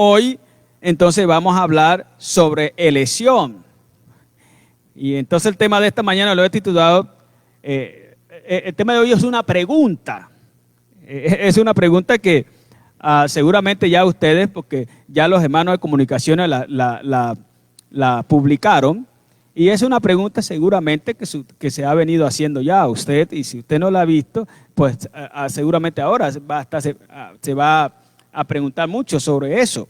Hoy, entonces, vamos a hablar sobre elección. Y entonces el tema de esta mañana lo he titulado, el tema de hoy es una pregunta. Es una pregunta que seguramente ya ustedes, porque ya los hermanos de comunicaciones la publicaron, y es una pregunta seguramente que se ha venido haciendo ya a usted, y si usted no la ha visto, pues seguramente ahora se va a preguntar mucho sobre eso.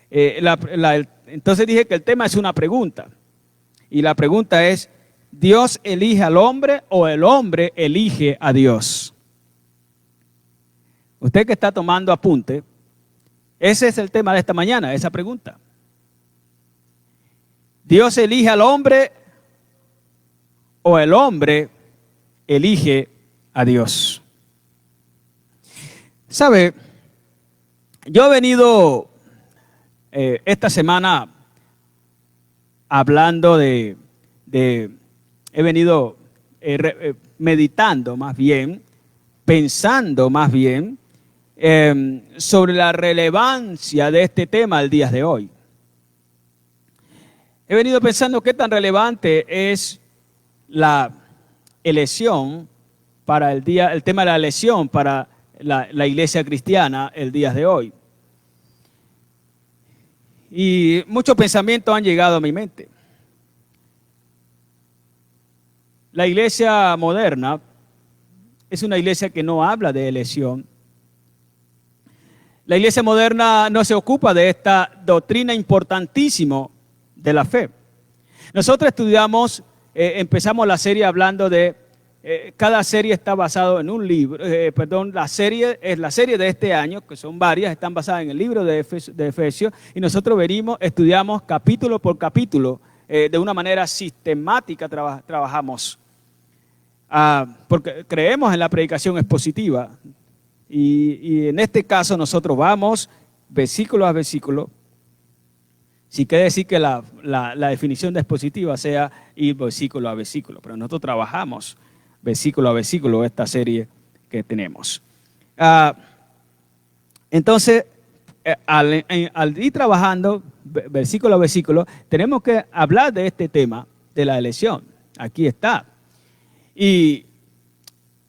Entonces dije que el tema es una pregunta, y la pregunta es, ¿Dios elige al hombre o el hombre elige a Dios? Usted que está tomando apunte, ese es el tema de esta mañana, esa pregunta. ¿Dios elige al hombre o el hombre elige a Dios? ¿Sabe? Yo he venido esta semana hablando he venido meditando más bien, pensando más bien sobre la relevancia de este tema al día de hoy. He venido pensando qué tan relevante es la elección para el tema de la elección para la iglesia cristiana el día de hoy. Y muchos pensamientos han llegado a mi mente. La iglesia moderna es una iglesia que no habla de elección. La iglesia moderna no se ocupa de esta doctrina importantísima de la fe. Nosotros estudiamos, empezamos la serie hablando de, cada serie está basado en un libro, la serie de este año, que son varias, están basadas en el libro de Efesios, y nosotros estudiamos capítulo por capítulo, de una manera sistemática trabajamos, porque creemos en la predicación expositiva, y en este caso nosotros vamos versículo a versículo. Si quiere decir que la definición de expositiva sea ir versículo a versículo, pero nosotros trabajamos versículo a versículo esta serie que tenemos. Entonces, al ir trabajando versículo a versículo, tenemos que hablar de este tema de la elección. Aquí está. ¿Y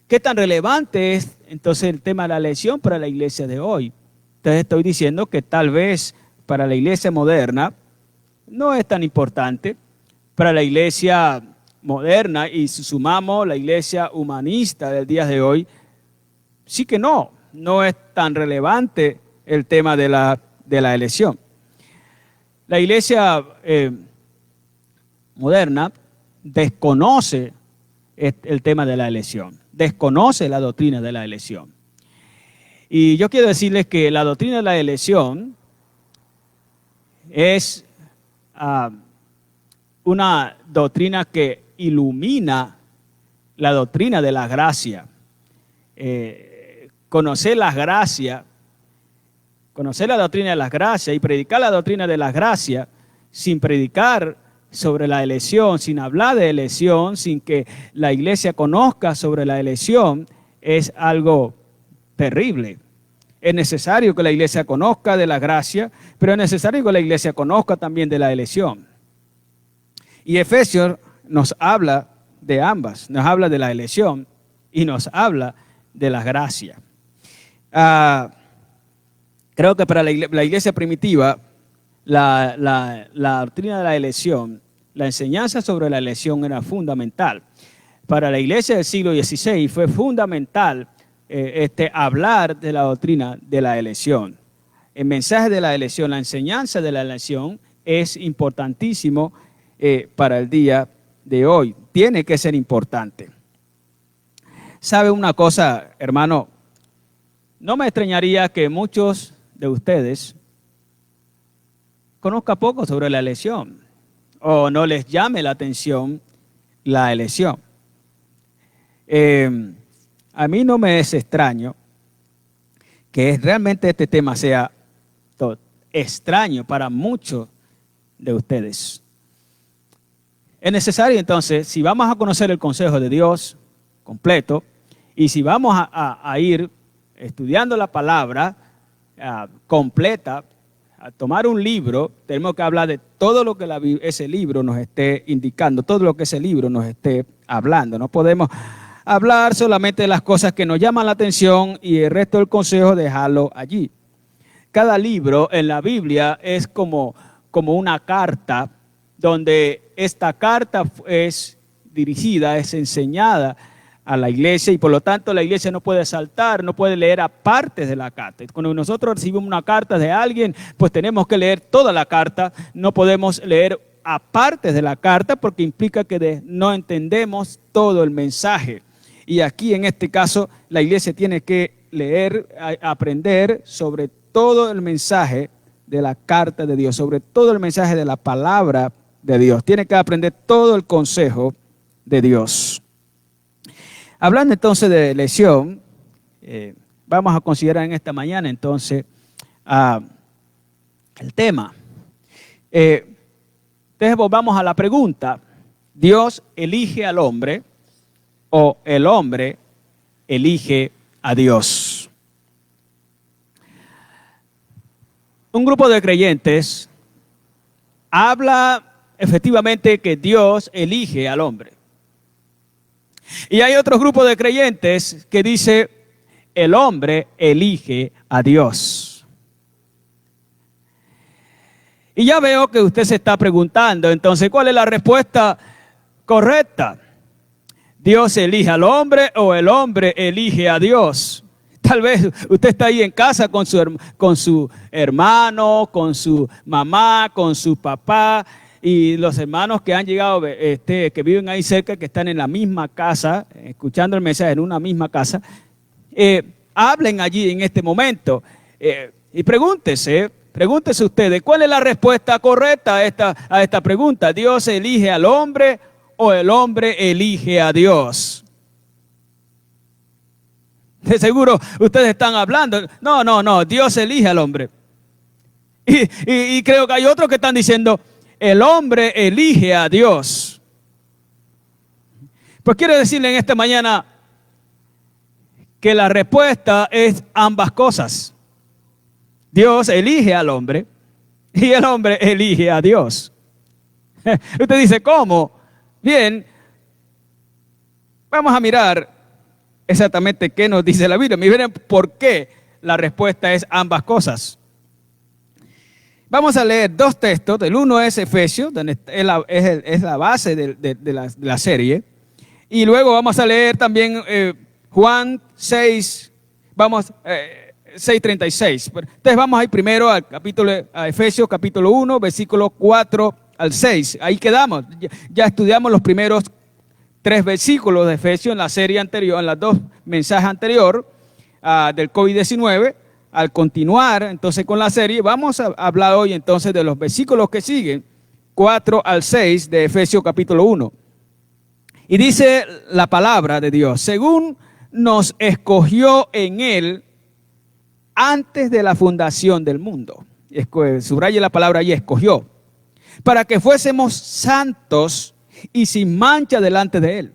qué tan relevante es entonces el tema de la elección para la iglesia de hoy? Entonces estoy diciendo que tal vez para la iglesia moderna no es tan importante. Para la iglesia moderna, y si sumamos la iglesia humanista del día de hoy, sí que no es tan relevante el tema de la elección. La iglesia moderna desconoce el tema de la elección, desconoce la doctrina de la elección. Y yo quiero decirles que la doctrina de la elección es una doctrina que ilumina la doctrina de la gracia. Conocer las gracias, conocer la doctrina de las gracias y predicar la doctrina de las gracias sin predicar sobre la elección, sin hablar de elección, sin que la iglesia conozca sobre la elección, es algo terrible. Es necesario que la iglesia conozca de la gracia, pero es necesario que la iglesia conozca también de la elección. Y Efesios nos habla de ambas, nos habla de la elección y nos habla de la gracia. Creo que para la iglesia primitiva, la doctrina de la elección, la enseñanza sobre la elección era fundamental. Para la iglesia del siglo XVI fue fundamental hablar de la doctrina de la elección. El mensaje de la elección, la enseñanza de la elección es importantísimo para el día de hoy. Tiene que ser importante. ¿Sabe una cosa, hermano? No me extrañaría que muchos de ustedes conozcan poco sobre la elección o no les llame la atención la elección. A mí no me es extraño que realmente este tema sea extraño para muchos de ustedes. Es necesario entonces, si vamos a conocer el consejo de Dios completo y si vamos a ir estudiando la palabra completa, a tomar un libro, tenemos que hablar de todo lo que ese libro nos esté indicando, todo lo que ese libro nos esté hablando. No podemos hablar solamente de las cosas que nos llaman la atención y el resto del consejo dejarlo allí. Cada libro en la Biblia es como una carta, donde esta carta es dirigida, es enseñada a la iglesia y por lo tanto la iglesia no puede saltar, no puede leer a partes de la carta. Cuando nosotros recibimos una carta de alguien, pues tenemos que leer toda la carta, no podemos leer a partes de la carta porque implica que no entendemos todo el mensaje. Y aquí en este caso la iglesia tiene que leer, aprender sobre todo el mensaje de la carta de Dios, sobre todo el mensaje de la palabra de Dios. Tiene que aprender todo el consejo de Dios. Hablando entonces de elección, vamos a considerar en esta mañana entonces el tema. Entonces volvamos a la pregunta, ¿Dios elige al hombre o el hombre elige a Dios? Un grupo de creyentes habla efectivamente que Dios elige al hombre. Y hay otro grupo de creyentes que dice, el hombre elige a Dios. Y ya veo que usted se está preguntando, entonces, ¿cuál es la respuesta correcta? ¿Dios elige al hombre o el hombre elige a Dios? Tal vez usted está ahí en casa con su hermano, con su mamá, con su papá, y los hermanos que han llegado, que viven ahí cerca, que están en la misma casa, escuchando el mensaje en una misma casa, hablen allí en este momento y pregúntese ustedes, ¿cuál es la respuesta correcta a esta pregunta? ¿Dios elige al hombre o el hombre elige a Dios? De seguro ustedes están hablando, no, Dios elige al hombre. Y creo que hay otros que están diciendo, el hombre elige a Dios. Pues quiero decirle en esta mañana que la respuesta es ambas cosas. Dios elige al hombre y el hombre elige a Dios. Usted dice, ¿cómo? Bien, vamos a mirar exactamente qué nos dice la Biblia. Miren por qué la respuesta es ambas cosas. Vamos a leer dos textos. El uno es Efesios, donde es la base de la serie. Y luego vamos a leer también Juan 6, 6:36. Entonces vamos a ir primero a Efesios capítulo 1, versículos 4 al 6. Ahí quedamos. Ya estudiamos los primeros 3 versículos de Efesios en la serie anterior, en los 2 mensajes anteriores del COVID-19. Al continuar entonces con la serie, vamos a hablar hoy entonces de los versículos que siguen, 4 al 6 de Efesios capítulo 1. Y dice la palabra de Dios, según nos escogió en él antes de la fundación del mundo. Subraye la palabra allí, escogió, para que fuésemos santos y sin mancha delante de él.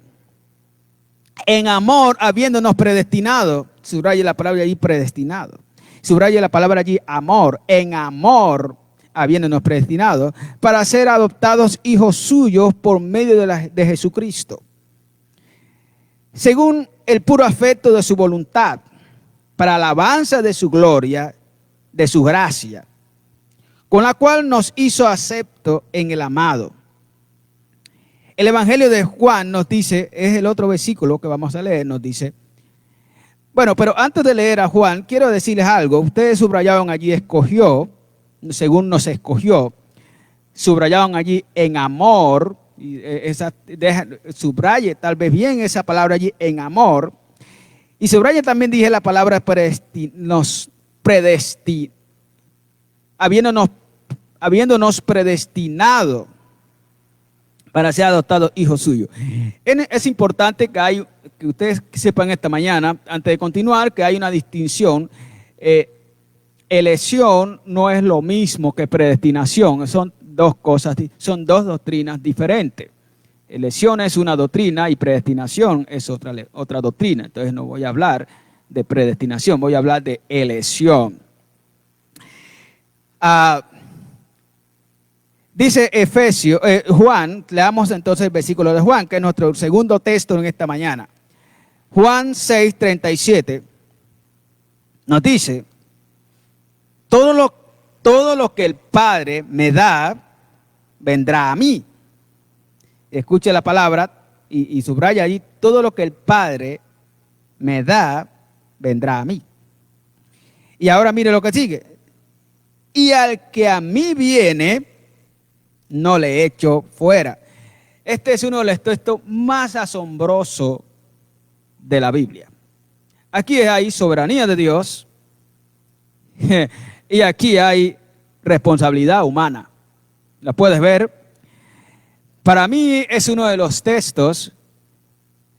En amor, habiéndonos predestinado, subraye la palabra allí, predestinado. Subraye la palabra allí, amor. En amor, habiéndonos predestinado, para ser adoptados hijos suyos por medio de Jesucristo, según el puro afecto de su voluntad, para alabanza de su gloria, de su gracia, con la cual nos hizo acepto en el amado. El Evangelio de Juan nos dice, es el otro versículo que vamos a leer, nos dice, bueno, pero antes de leer a Juan, quiero decirles algo. Ustedes subrayaron allí, escogió, según nos escogió. Subrayaron allí en amor. Subraye tal vez bien esa palabra allí, en amor. Y subraye también, dije la palabra habiéndonos predestinado para ser adoptados hijos suyos. Es importante que ustedes sepan esta mañana, antes de continuar, que hay una distinción. Elección no es lo mismo que predestinación. Son dos cosas, son dos doctrinas diferentes. Elección es una doctrina y predestinación es otra doctrina. Entonces no voy a hablar de predestinación, voy a hablar de elección. Ah, dice Juan, leamos entonces el versículo de Juan, que es nuestro segundo texto en esta mañana. Juan 6:37 nos dice, todo lo que el Padre me da, vendrá a mí. Escuche la palabra y subraya allí, todo lo que el Padre me da, vendrá a mí. Y ahora mire lo que sigue. Y al que a mí viene, no le echo fuera. Este es uno de los textos más asombrosos de la Biblia. Aquí hay soberanía de Dios y aquí hay responsabilidad humana. ¿La puedes ver? Para mí es uno de los textos,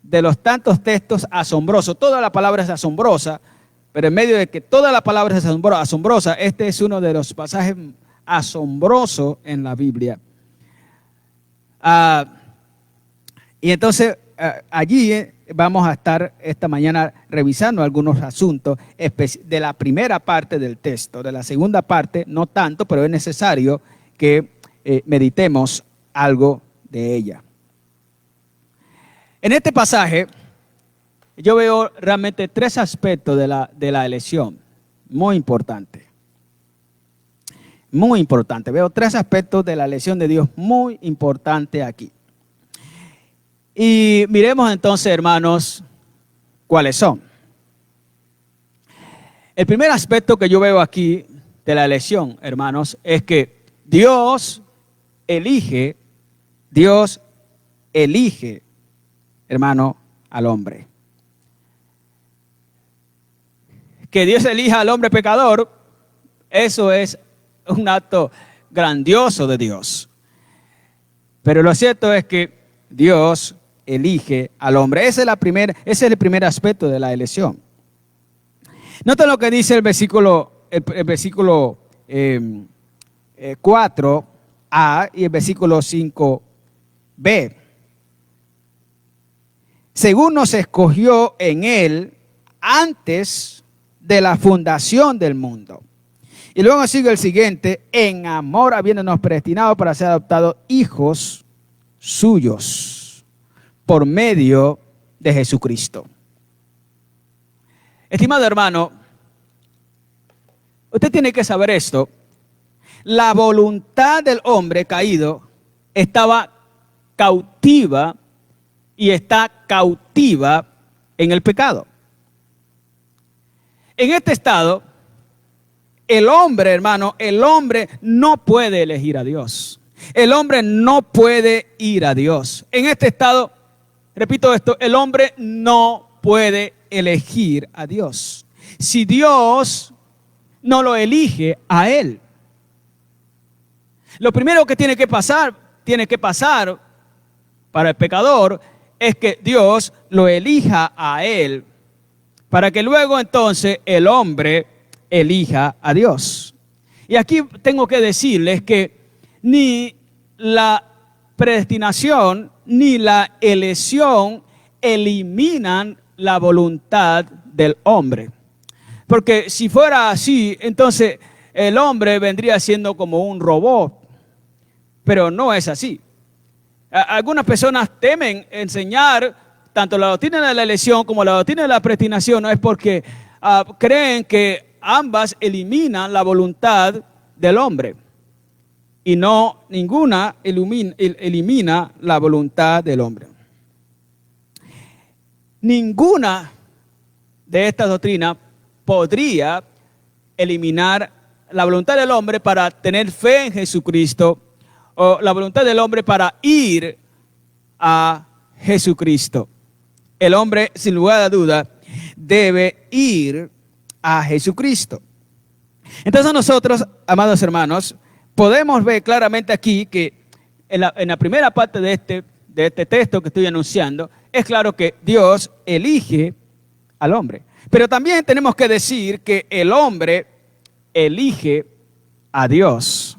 de los tantos textos asombrosos. Toda la palabra es asombrosa, pero en medio de que toda la palabra es asombrosa, este es uno de los pasajes asombrosos en la Biblia. Y entonces allí vamos a estar esta mañana revisando algunos asuntos de la primera parte del texto. De la segunda parte no tanto, pero es necesario que meditemos algo de ella. En este pasaje yo veo realmente tres aspectos de la elección muy importantes. Muy importante. Veo tres aspectos de la elección de Dios muy importantes aquí. Y miremos entonces, hermanos, cuáles son. El primer aspecto que yo veo aquí de la elección, hermanos, es que Dios elige, hermano, al hombre. Que Dios elija al hombre pecador, eso es un acto grandioso de Dios. Pero lo cierto es que Dios elige al hombre. Ese es el primer aspecto de la elección. Nota lo que dice el versículo 4a y el versículo 5b. Según nos escogió en él antes de la fundación del mundo. Y luego sigue el siguiente, en amor habiéndonos predestinado para ser adoptados hijos suyos por medio de Jesucristo. Estimado hermano, usted tiene que saber esto. La voluntad del hombre caído estaba cautiva y está cautiva en el pecado. En este estado, el hombre, hermano, el hombre no puede elegir a Dios. El hombre no puede ir a Dios. En este estado, repito esto, el hombre no puede elegir a Dios. Si Dios no lo elige a él. Lo primero que tiene que pasar para el pecador es que Dios lo elija a él, para que luego entonces el hombre elija a Dios. Y aquí tengo que decirles que ni la predestinación ni la elección eliminan la voluntad del hombre. Porque si fuera así, entonces el hombre vendría siendo como un robot. Pero no es así. Algunas personas temen enseñar tanto la doctrina de la elección como la doctrina de la predestinación, no es porque creen que ambas eliminan la voluntad del hombre y no ninguna elimina la voluntad del hombre. Ninguna de estas doctrinas podría eliminar la voluntad del hombre para tener fe en Jesucristo o la voluntad del hombre para ir a Jesucristo. El hombre, sin lugar a duda, debe ir a Jesucristo. Entonces nosotros, amados hermanos, podemos ver claramente aquí que en la primera parte de este texto que estoy anunciando, es claro que Dios elige al hombre. Pero también tenemos que decir que el hombre elige a Dios.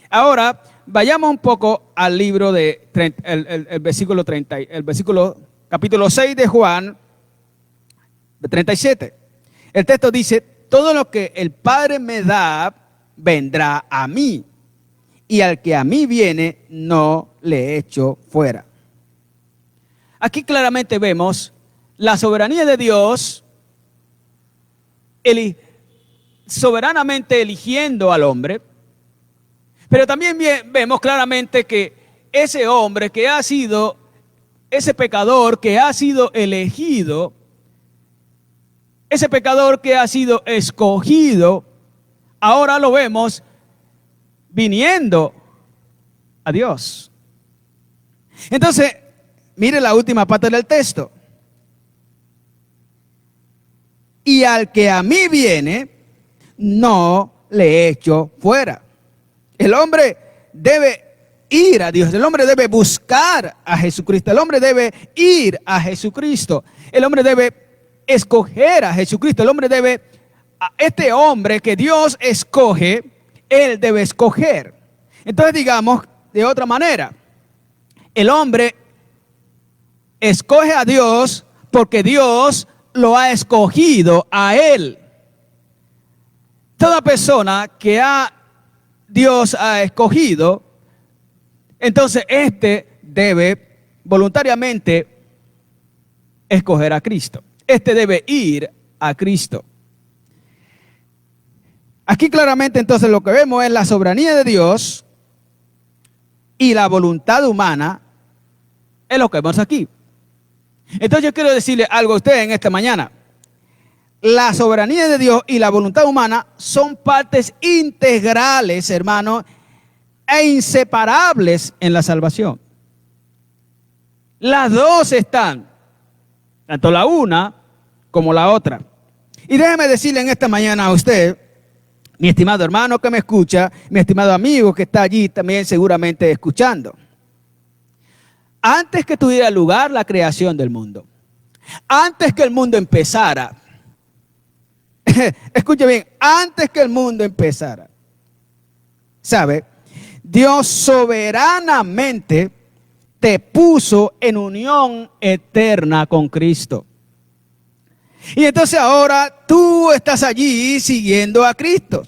Ahora, vayamos un poco al libro de el versículo 30, el versículo capítulo 6 de Juan, de 37. El texto dice, todo lo que el Padre me da, vendrá a mí, y al que a mí viene, no le echo fuera. Aquí claramente vemos la soberanía de Dios, soberanamente eligiendo al hombre, pero también vemos claramente que ese hombre que ha sido, ese pecador que ha sido elegido, ese pecador que ha sido escogido, ahora lo vemos viniendo a Dios. Entonces, mire la última parte del texto. Y al que a mí viene, no le echo fuera. El hombre debe ir a Dios, el hombre debe buscar a Jesucristo, el hombre debe ir a Jesucristo, el hombre debe escoger a Jesucristo, el hombre debe, a este hombre que Dios escoge, él debe escoger. Entonces digamos de otra manera, el hombre escoge a Dios porque Dios lo ha escogido a él. Toda persona que Dios ha escogido, entonces debe voluntariamente escoger a Cristo. Debe ir a Cristo. Aquí claramente entonces lo que vemos es la soberanía de Dios y la voluntad humana, es lo que vemos aquí. Entonces yo quiero decirle algo a usted en esta mañana. La soberanía de Dios y la voluntad humana son partes integrales, hermano, e inseparables en la salvación. Las dos están, tanto la una como la otra. Y déjeme decirle en esta mañana a usted, mi estimado hermano que me escucha, mi estimado amigo que está allí también seguramente escuchando. Antes que tuviera lugar la creación del mundo, antes que el mundo empezara, escuche bien, antes que el mundo empezara, ¿sabe? Dios soberanamente te puso en unión eterna con Cristo. Y entonces ahora tú estás allí siguiendo a Cristo.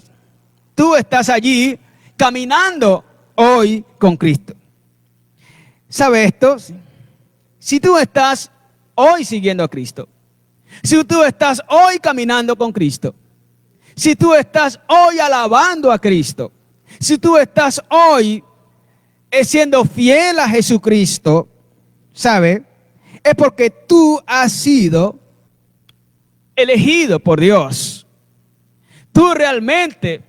Tú estás allí caminando hoy con Cristo. ¿Sabe esto? Si tú estás hoy siguiendo a Cristo, si tú estás hoy caminando con Cristo, si tú estás hoy alabando a Cristo, si tú estás hoy siendo fiel a Jesucristo, ¿sabe? Es porque tú has sido elegido por Dios. Tú realmente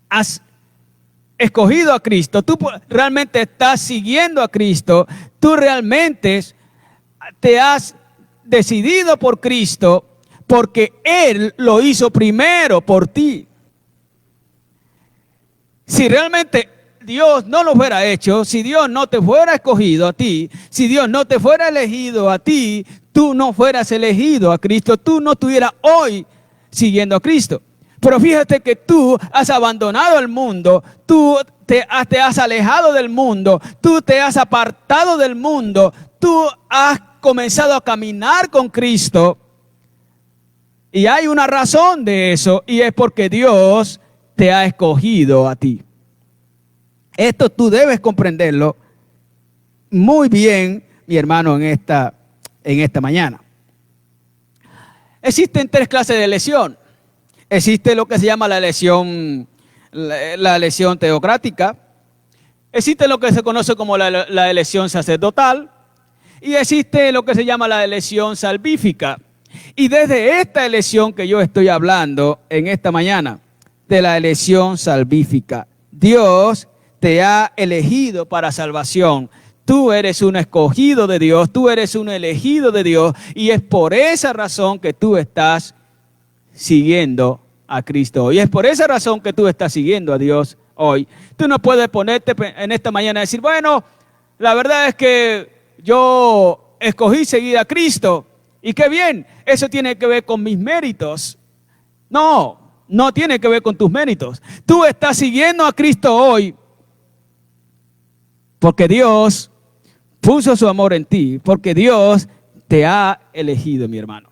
has escogido a Cristo, tú realmente estás siguiendo a Cristo, tú realmente te has decidido por Cristo porque Él lo hizo primero por ti. Si realmente Dios no lo hubiera hecho, si Dios no te fuera escogido a ti, si Dios no te fuera elegido a ti, tú no fueras elegido a Cristo, tú no estuvieras hoy siguiendo a Cristo. Pero fíjate que tú has abandonado el mundo, tú te has alejado del mundo, tú te has apartado del mundo, tú has comenzado a caminar con Cristo. Y hay una razón de eso, y es porque Dios te ha escogido a ti. Esto tú debes comprenderlo muy bien, mi hermano, en esta mañana. Existen tres clases de elección. Existe lo que se llama la elección teocrática. Existe lo que se conoce como la elección sacerdotal. Y existe lo que se llama la elección salvífica. Y desde esta elección que yo estoy hablando en esta mañana, de la elección salvífica, Dios te ha elegido para salvación. Tú eres un escogido de Dios, tú eres un elegido de Dios, y es por esa razón que tú estás siguiendo a Cristo hoy. Y es por esa razón que tú estás siguiendo a Dios hoy. Tú no puedes ponerte en esta mañana y decir, bueno, la verdad es que yo escogí seguir a Cristo, y qué bien, eso tiene que ver con mis méritos. No, no tiene que ver con tus méritos. Tú estás siguiendo a Cristo hoy porque Dios puso su amor en ti, porque Dios te ha elegido, mi hermano.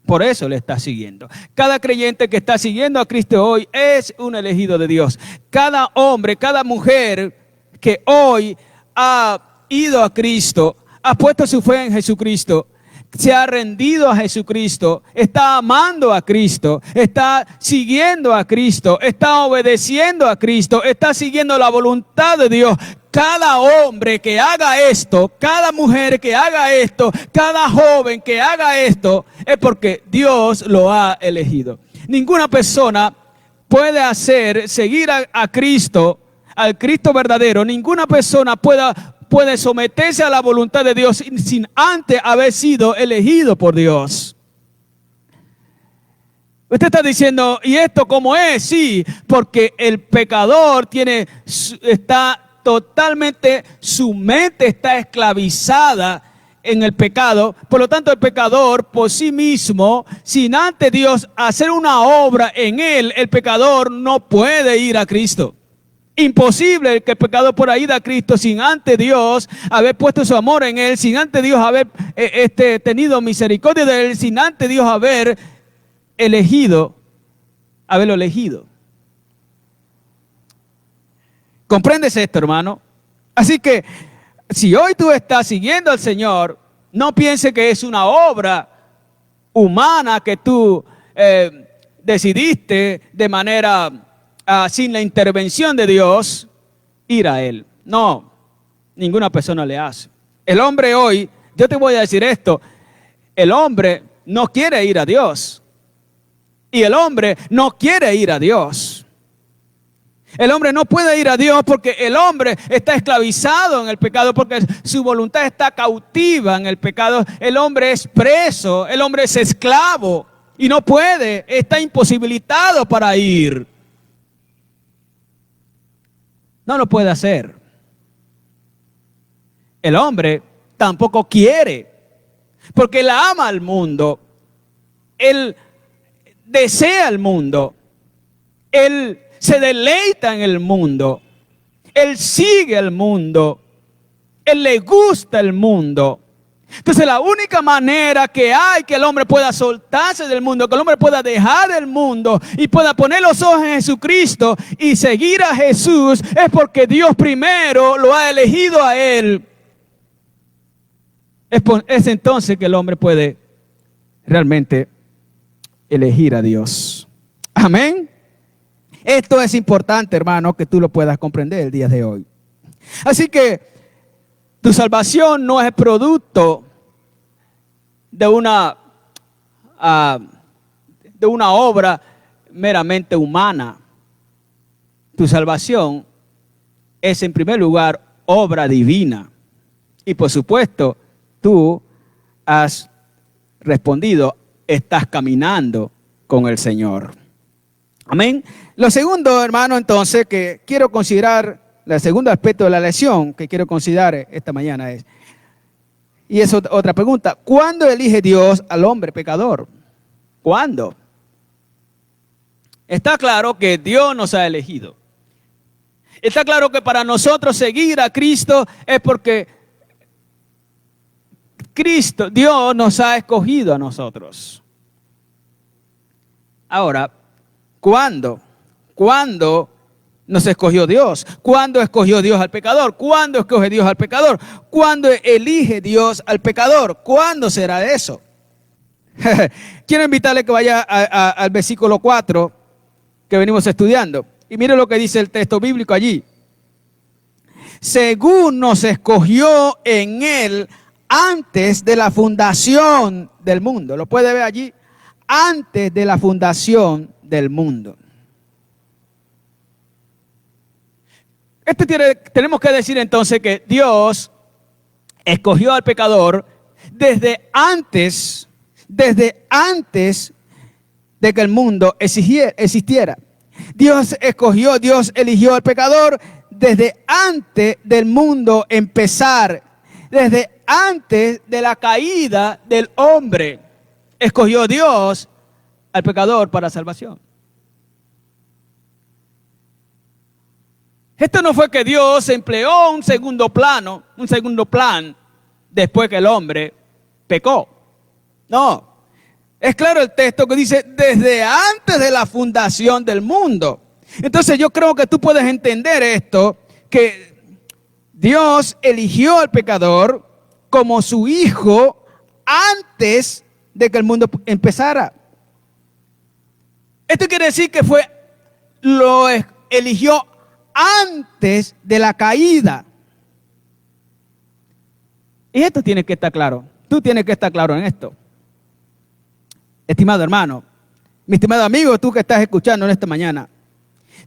Por eso le está siguiendo. Cada creyente que está siguiendo a Cristo hoy es un elegido de Dios. Cada hombre, cada mujer que hoy ha ido a Cristo, ha puesto su fe en Jesucristo, se ha rendido a Jesucristo, está amando a Cristo, está siguiendo a Cristo, está obedeciendo a Cristo, está siguiendo la voluntad de Dios. Cada hombre que haga esto, cada mujer que haga esto, cada joven que haga esto, es porque Dios lo ha elegido. Ninguna persona puede seguir a Cristo, al Cristo verdadero. Ninguna persona puede someterse a la voluntad de Dios sin antes haber sido elegido por Dios. Usted está diciendo, ¿y esto cómo es? Sí, porque el pecador está totalmente, su mente está esclavizada en el pecado. Por lo tanto, el pecador por sí mismo, sin antes Dios hacer una obra en él, el pecador no puede ir a Cristo. Imposible que el pecador pueda ir a Cristo sin antes Dios haber puesto su amor en él, sin antes Dios haber tenido misericordia de él, sin antes Dios haberlo elegido. ¿Comprendes esto, hermano? Así que si hoy tú estás siguiendo al Señor, no pienses que es una obra humana que tú decidiste de manera sin la intervención de Dios ir a Él. No, ninguna persona le hace. El hombre hoy, yo te voy a decir esto, el hombre no quiere ir a Dios. Y el hombre no quiere ir a Dios. El hombre no puede ir a Dios porque el hombre está esclavizado en el pecado, porque su voluntad está cautiva en el pecado. El hombre es preso, el hombre es esclavo y no puede, está imposibilitado para ir. No lo puede hacer. El hombre tampoco quiere, porque él ama al mundo, él desea el mundo, él se deleita en el mundo, él sigue el mundo, él le gusta el mundo. Entonces la única manera que hay que el hombre pueda soltarse del mundo, que el hombre pueda dejar el mundo y pueda poner los ojos en Jesucristo y seguir a Jesús, es porque Dios primero lo ha elegido a él. Es entonces que el hombre puede realmente elegir a Dios. Amén. Esto es importante, hermano, que tú lo puedas comprender el día de hoy. Así que tu salvación no es producto de una obra meramente humana. Tu salvación es en primer lugar obra divina. Y por supuesto, tú has respondido, estás caminando con el Señor. Amén. Lo segundo, hermano, entonces, que quiero considerar, el segundo aspecto de la lección que quiero considerar esta mañana es, y es otra pregunta, ¿cuándo elige Dios al hombre pecador? ¿Cuándo? Está claro que Dios nos ha elegido. Está claro que para nosotros seguir a Cristo es porque Dios nos ha escogido a nosotros. Ahora, ¿cuándo? ¿Cuándo nos escogió Dios? ¿Cuándo escogió Dios al pecador? ¿Cuándo escoge Dios al pecador? ¿Cuándo elige Dios al pecador? ¿Cuándo será eso? Quiero invitarle que vaya al versículo 4 que venimos estudiando. Y mire lo que dice el texto bíblico allí. Según nos escogió en él antes de la fundación del mundo. ¿Lo puede ver allí? Antes de la fundación del mundo. Tenemos que decir entonces que Dios escogió al pecador desde antes de que el mundo existiera. Dios eligió al pecador desde antes del mundo empezar, desde antes de la caída del hombre. Escogió Dios al pecador para salvación. Esto no fue que Dios empleó un segundo plan después que el hombre pecó. No, Es claro el texto que dice, desde antes de la fundación del mundo. Entonces yo creo que tú puedes entender esto, que Dios eligió al pecador como su hijo antes de que el mundo empezara. Esto quiere decir que lo eligió antes de la caída. Y esto tiene que estar claro. Tú tienes que estar claro en esto. Estimado hermano, mi estimado amigo, tú que estás escuchando en esta mañana,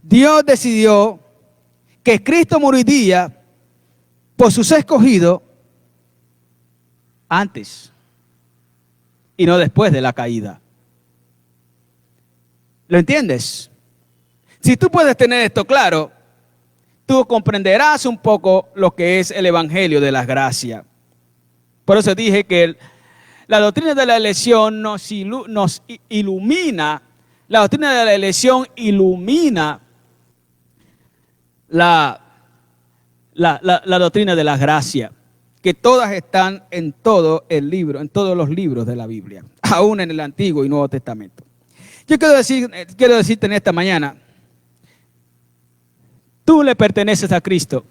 Dios decidió que Cristo moriría por sus escogidos antes y no después de la caída. ¿Lo entiendes? Si tú puedes tener esto claro, tú comprenderás un poco lo que es el Evangelio de las gracias. Por eso dije que la doctrina de la elección nos ilumina, la doctrina de la elección ilumina la doctrina de la gracia, que todas están en todo el libro, en todos los libros de la Biblia, aún en el Antiguo y Nuevo Testamento. Yo quiero decirte en esta mañana, tú le perteneces a Cristo.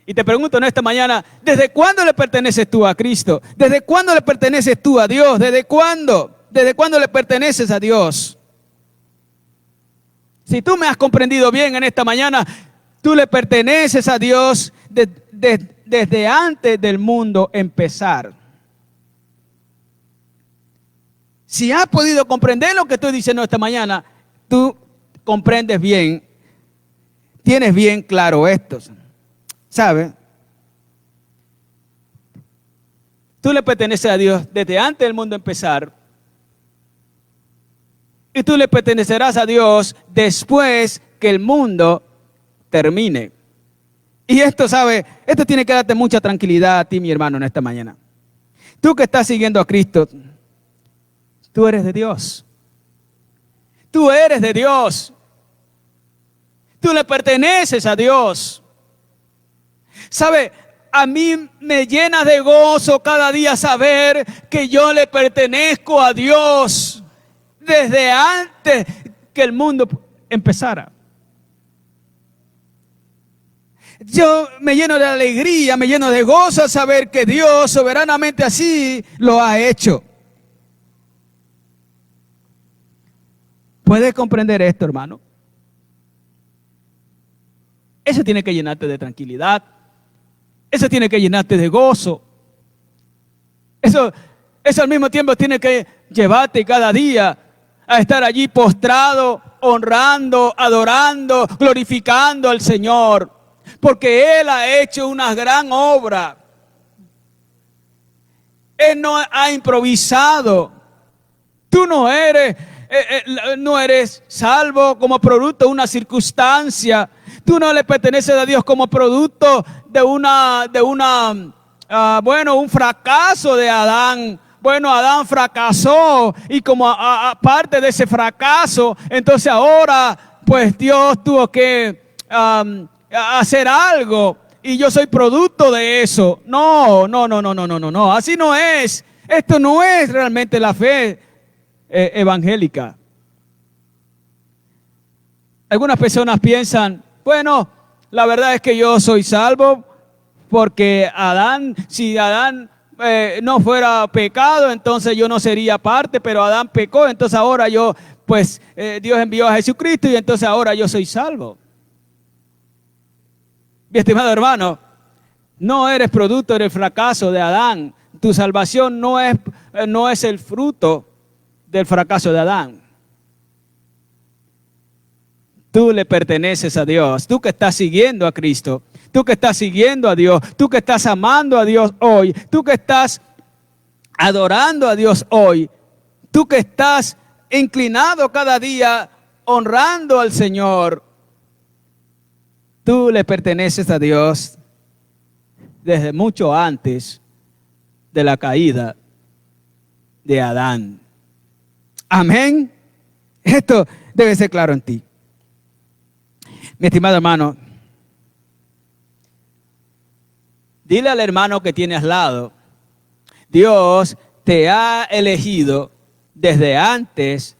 Y te pregunto en esta mañana, ¿desde cuándo le perteneces tú a Cristo? ¿Desde cuándo le perteneces tú a Dios? ¿Desde cuándo? ¿Desde cuándo le perteneces a Dios? Si tú me has comprendido bien en esta mañana, tú le perteneces a Dios desde antes del mundo empezar. Si has podido comprender lo que estoy diciendo esta mañana, tú comprendes bien, tienes bien claro esto. ¿Sabes? Tú le perteneces a Dios desde antes del mundo empezar. Y tú le pertenecerás a Dios después que el mundo termine. Y esto, ¿sabes? Esto tiene que darte mucha tranquilidad a ti, mi hermano, en esta mañana. Tú que estás siguiendo a Cristo, tú eres de Dios. Tú eres de Dios. Tú le perteneces a Dios. ¿Sabe? A mí me llena de gozo cada día saber que yo le pertenezco a Dios desde antes que el mundo empezara. Yo me lleno de alegría, me lleno de gozo al saber que Dios soberanamente así lo ha hecho. ¿Puedes comprender esto, hermano? Eso tiene que llenarte de tranquilidad. Eso tiene que llenarte de gozo. Eso al mismo tiempo tiene que llevarte cada día a estar allí postrado, honrando, adorando, glorificando al Señor. Porque Él ha hecho una gran obra. Él no ha improvisado. Tú no eres salvo como producto de una circunstancia. Tú no le perteneces a Dios como producto de un fracaso de Adán. Bueno, Adán fracasó y como aparte de ese fracaso, entonces ahora pues Dios tuvo que hacer algo y yo soy producto de eso. No, así no es. Esto no es realmente la fe evangélica. Algunas personas piensan, bueno, la verdad es que yo soy salvo porque si Adán no fuera pecado, entonces yo no sería parte, pero Adán pecó, entonces ahora Dios envió a Jesucristo y entonces ahora yo soy salvo. Mi estimado hermano, no eres producto del fracaso de Adán. Tu salvación no es el fruto del fracaso de Adán. Tú le perteneces a Dios. Tú que estás siguiendo a Cristo. Tú que estás siguiendo a Dios. Tú que estás amando a Dios hoy. Tú que estás adorando a Dios hoy. Tú que estás inclinado cada día honrando al Señor. Tú le perteneces a Dios desde mucho antes de la caída de Adán. Amén. Esto debe ser claro en ti. Mi estimado hermano, dile al hermano que tienes al lado, Dios te ha elegido desde antes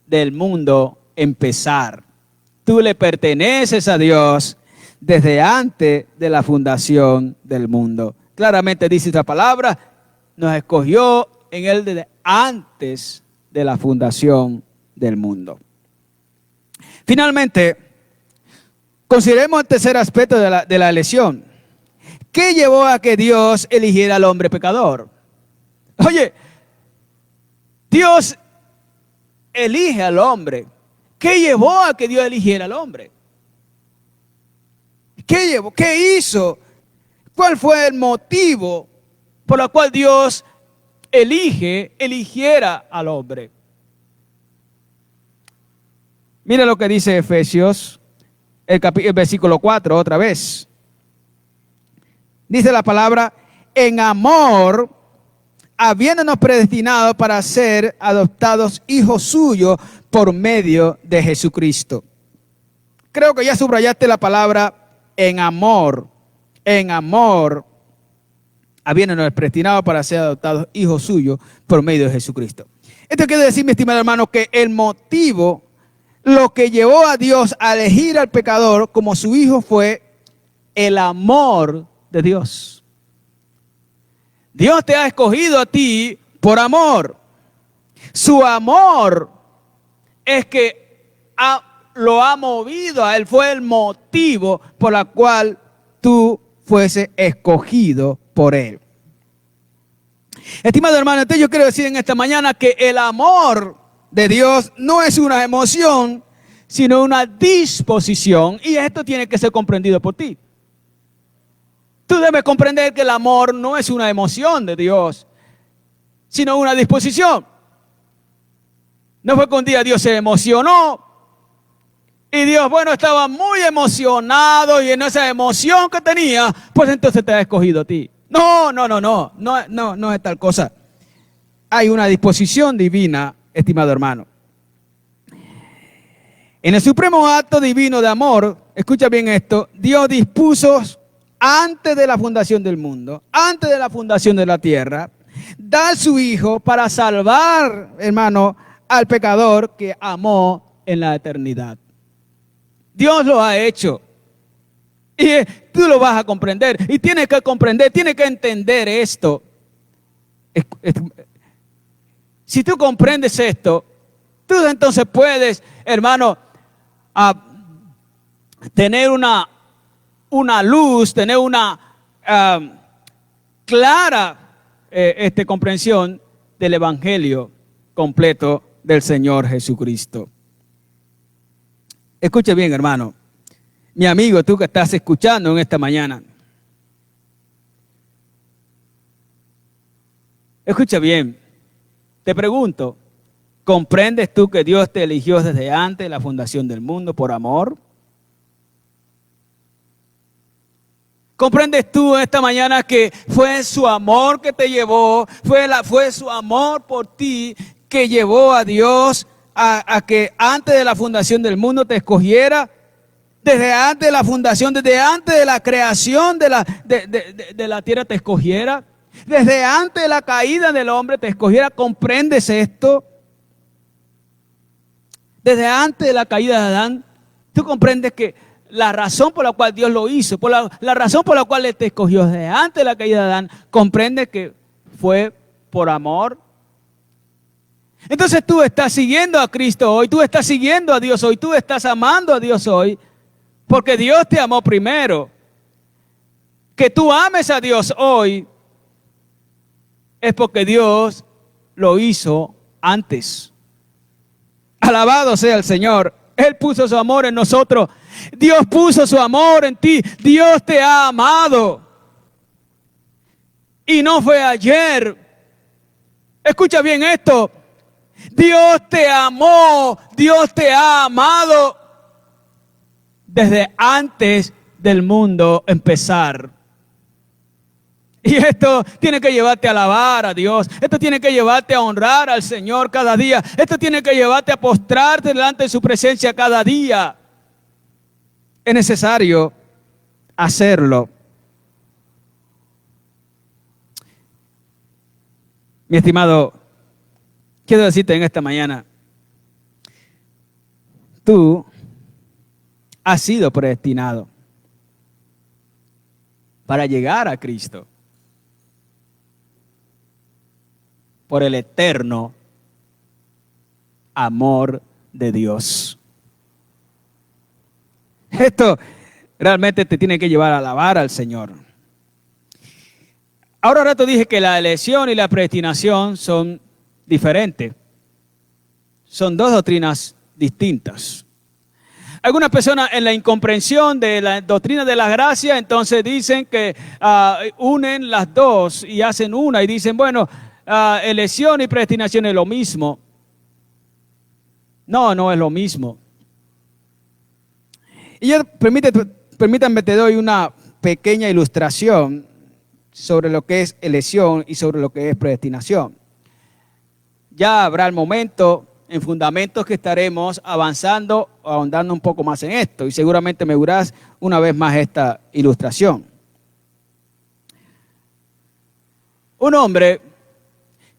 del mundo empezar. Tú le perteneces a Dios desde antes de la fundación del mundo. Claramente dice esta palabra, nos escogió en Él desde antes de la fundación del mundo. Finalmente, consideremos el tercer aspecto de la elección. ¿Qué llevó a que Dios eligiera al hombre pecador? Oye, Dios elige al hombre. ¿Qué llevó a que Dios eligiera al hombre? ¿Qué llevó? ¿Qué hizo? ¿Cuál fue el motivo por el cual Dios eligiera al hombre? Mira lo que dice Efesios, el versículo 4, otra vez. Dice la palabra, en amor, habiéndonos predestinado para ser adoptados hijos suyos por medio de Jesucristo. Creo que ya subrayaste la palabra en amor, habiéndonos predestinado para ser adoptados hijos suyos por medio de Jesucristo. Esto quiere decir, mi estimado hermano, que el motivo, lo que llevó a Dios a elegir al pecador como su hijo fue el amor de Dios. Dios te ha escogido a ti por amor. Su amor es que lo ha movido a Él, fue el motivo por el cual tú fuese escogido por Él. Estimado hermano, entonces yo quiero decir en esta mañana que el amor de Dios no es una emoción, sino una disposición, y esto tiene que ser comprendido por ti. Tú debes comprender que el amor no es una emoción de Dios, sino una disposición. No fue que un día Dios se emocionó y Dios, bueno, estaba muy emocionado y en esa emoción que tenía, pues entonces te ha escogido a ti. No es tal cosa. Hay una disposición divina, estimado hermano. En el supremo acto divino de amor, escucha bien esto, Dios dispuso antes de la fundación del mundo, antes de la fundación de la tierra, dar su hijo para salvar, hermano, al pecador que amó en la eternidad. Dios lo ha hecho. Y tú lo vas a comprender. Y tienes que comprender, tienes que entender esto. Si tú comprendes esto, tú entonces puedes, hermano, tener una luz, tener una clara comprensión del evangelio completo del Señor Jesucristo. Escuche bien, hermano, mi amigo, tú que estás escuchando en esta mañana. Escucha bien, te pregunto, ¿comprendes tú que Dios te eligió desde antes de la fundación del mundo por amor? ¿Comprendes tú esta mañana que fue su amor que te llevó, fue su amor por ti que llevó a Dios a que antes de la fundación del mundo te escogiera? Desde antes de la fundación, desde antes de la creación de la tierra te escogiera. Desde antes de la caída del hombre te escogiera. ¿Comprendes esto? Desde antes de la caída de Adán, tú comprendes que la razón por la cual Dios lo hizo, la razón por la cual Él te escogió desde antes de la caída de Adán, comprendes que fue por amor. Entonces tú estás siguiendo a Cristo hoy, tú estás siguiendo a Dios hoy, tú estás amando a Dios hoy, porque Dios te amó primero. Que tú ames a Dios hoy es porque Dios lo hizo antes. Alabado sea el Señor. Él puso su amor en nosotros. Dios puso su amor en ti. Dios te ha amado. Y no fue ayer. Escucha bien esto. Dios te amó. Dios te ha amado desde antes del mundo empezar. Y esto tiene que llevarte a alabar a Dios. Esto tiene que llevarte a honrar al Señor cada día. Esto tiene que llevarte a postrarte delante de su presencia cada día. Es necesario hacerlo. Mi estimado, quiero decirte en esta mañana, tú has sido predestinado para llegar a Cristo por el eterno amor de Dios. Esto realmente te tiene que llevar a alabar al Señor. Ahora rato dije que la elección y la predestinación son diferentes. Son dos doctrinas distintas. Algunas personas en la incomprensión de la doctrina de la gracia, entonces dicen que unen las dos y hacen una y dicen, bueno, elección y predestinación es lo mismo. No, no es lo mismo. Y yo, permítanme, te doy una pequeña ilustración sobre lo que es elección y sobre lo que es predestinación. Ya habrá el momento en fundamentos que estaremos avanzando, ahondando un poco más en esto, y seguramente me verás una vez más esta ilustración. Un hombre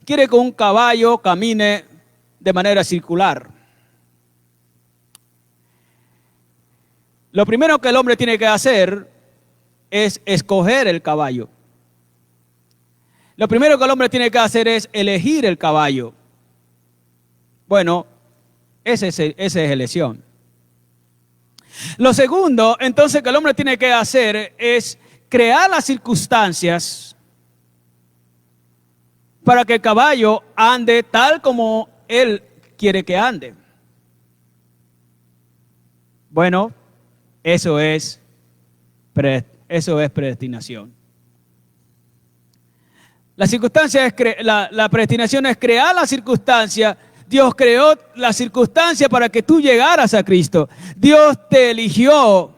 quiere que un caballo camine de manera circular. Lo primero que el hombre tiene que hacer es escoger el caballo. Lo primero que el hombre tiene que hacer es elegir el caballo. Bueno, esa es elección. Lo segundo, entonces, que el hombre tiene que hacer es crear las circunstancias para que el caballo ande tal como él quiere que ande. Bueno, eso es predestinación. La circunstancia la predestinación es crear la circunstancia. Dios creó la circunstancia para que tú llegaras a Cristo. Dios te eligió.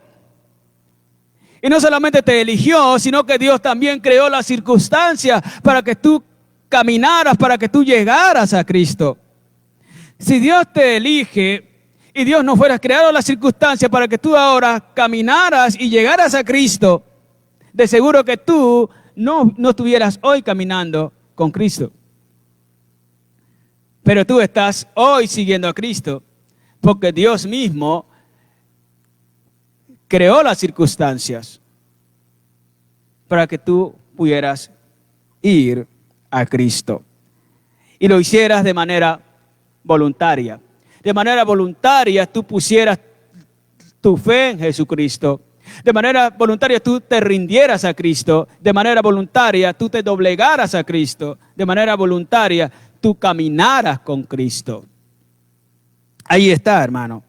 Y no solamente te eligió, sino que Dios también creó la circunstancia para que tú caminaras, para que tú llegaras a Cristo. Si Dios te elige y Dios no fuera creado la circunstancia para que tú ahora caminaras y llegaras a Cristo, de seguro que tú no estuvieras hoy caminando con Cristo. Pero tú estás hoy siguiendo a Cristo porque Dios mismo creó las circunstancias para que tú pudieras ir a Cristo. Y lo hicieras de manera voluntaria. De manera voluntaria tú pusieras tu fe en Jesucristo. De manera voluntaria tú te rindieras a Cristo. De manera voluntaria tú te doblegaras a Cristo. De manera voluntaria tú caminaras con Cristo. Ahí está, hermano.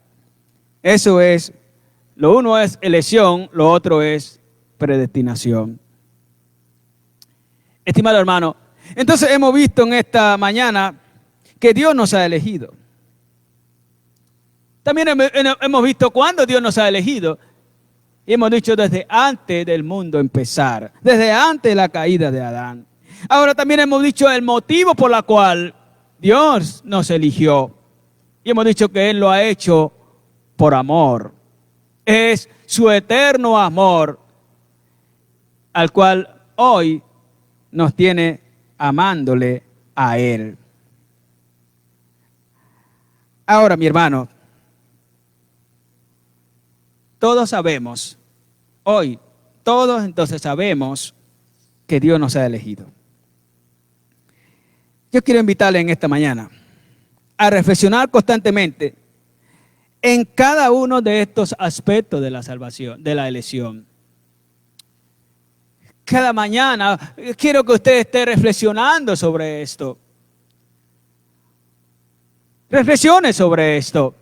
Eso es, lo uno es elección, lo otro es predestinación. Estimado hermano, entonces hemos visto en esta mañana que Dios nos ha elegido. También hemos visto cuándo Dios nos ha elegido. Y hemos dicho desde antes del mundo empezar, desde antes de la caída de Adán. Ahora también hemos dicho el motivo por el cual Dios nos eligió. Y hemos dicho que Él lo ha hecho por amor. Es su eterno amor al cual hoy nos tiene amándole a Él. Ahora, mi hermano, todos sabemos, hoy, todos entonces sabemos que Dios nos ha elegido. Yo quiero invitarle en esta mañana a reflexionar constantemente en cada uno de estos aspectos de la salvación, de la elección. Cada mañana quiero que usted esté reflexionando sobre esto. Reflexione sobre esto.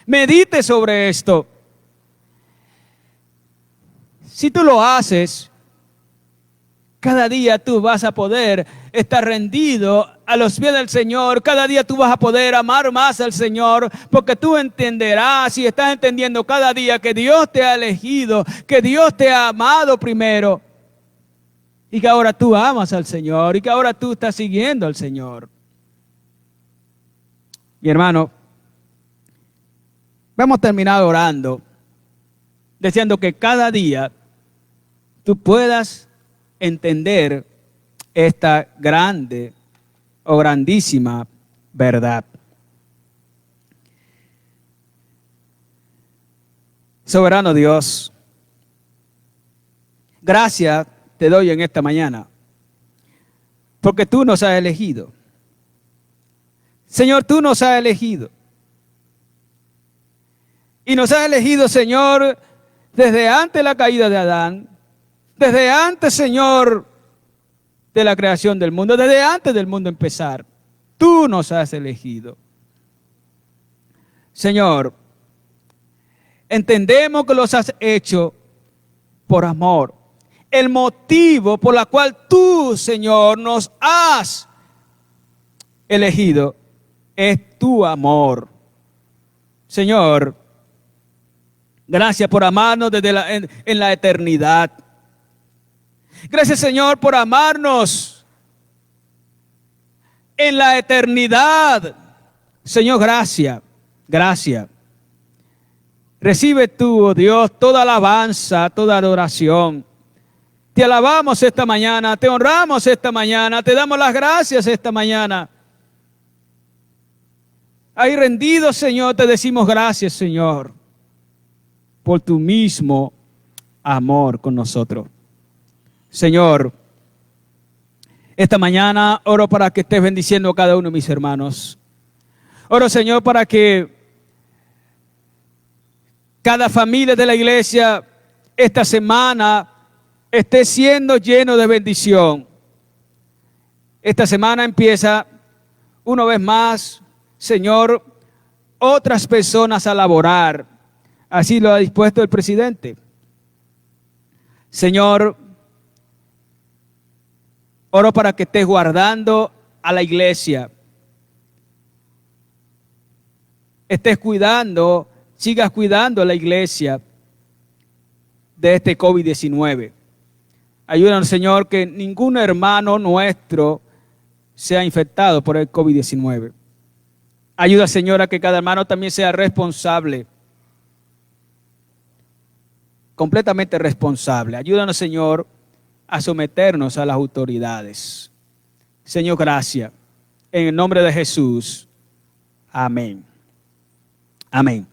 Medite sobre esto. Si tú lo haces, cada día tú vas a poder estar rendido a los pies del Señor. Cada día tú vas a poder amar más al Señor, porque tú entenderás y estás entendiendo cada día que Dios te ha elegido, que Dios te ha amado primero y que ahora tú amas al Señor y que ahora tú estás siguiendo al Señor. Mi hermano, vamos a terminar orando, deseando que cada día tú puedas entender esta grande o grandísima verdad. Soberano Dios, gracias te doy en esta mañana, porque tú nos has elegido. Señor, tú nos has elegido. Y nos has elegido, Señor, desde antes de la caída de Adán, desde antes, Señor, de la creación del mundo, desde antes del mundo empezar. Tú nos has elegido. Señor, entendemos que los has hecho por amor. El motivo por el cual tú, Señor, nos has elegido es tu amor. Señor, gracias por amarnos desde en la eternidad. Gracias, Señor, por amarnos en la eternidad. Señor, gracias, gracias. Recibe tú, oh Dios, toda alabanza, toda adoración. Te alabamos esta mañana, te honramos esta mañana, te damos las gracias esta mañana. Ahí rendido, Señor, te decimos gracias, Señor, por tu mismo amor con nosotros. Señor, esta mañana oro para que estés bendiciendo a cada uno de mis hermanos. Oro, Señor, para que cada familia de la iglesia esta semana esté siendo lleno de bendición. Esta semana empieza una vez más, Señor, otras personas a laborar. Así lo ha dispuesto el presidente. Señor, oro para que estés guardando a la iglesia. Estés cuidando, sigas cuidando a la iglesia de este COVID-19. Ayúdanos, Señor, que ningún hermano nuestro sea infectado por el COVID-19. Ayuda, Señor, a que cada hermano también sea responsable, completamente responsable. Ayúdanos, Señor, a someternos a las autoridades. Señor, gracias. En el nombre de Jesús. Amén. Amén.